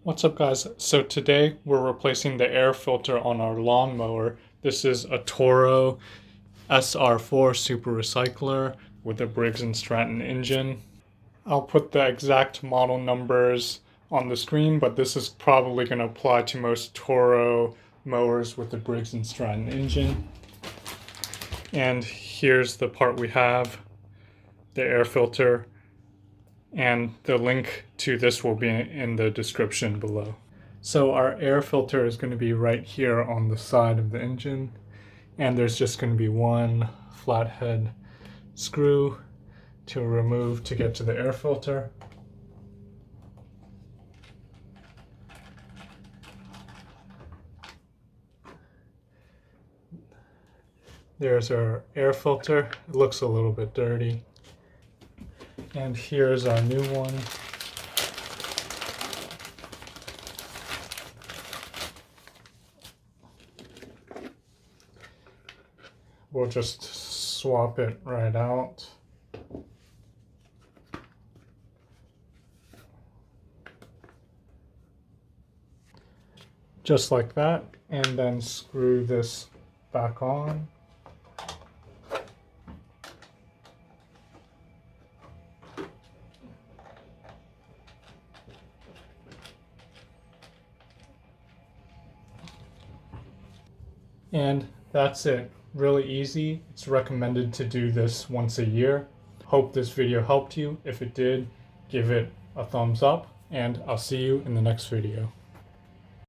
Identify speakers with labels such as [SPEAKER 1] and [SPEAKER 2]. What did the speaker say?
[SPEAKER 1] What's up, guys? So today we're replacing the air filter on our lawnmower. This is a Toro SR4 Super Recycler with a Briggs and Stratton engine. I'll put the exact model numbers on the screen, but this is probably going to apply to most Toro mowers with the Briggs and Stratton engine. And here's the part we have, the air filter. And the link to this will be in the description below. So our air filter is going to be right here on the side of the engine, and there's just going to be one flathead screw to remove to get to the air filter. There's our air filter. It looks a little bit dirty. And here's our new one. We'll just swap it right out. Just like that, and then screw this back on. And that's it. Really easy. It's recommended to do this once a year. Hope this video helped you. If it did, give it a thumbs up, and I'll see you in the next video.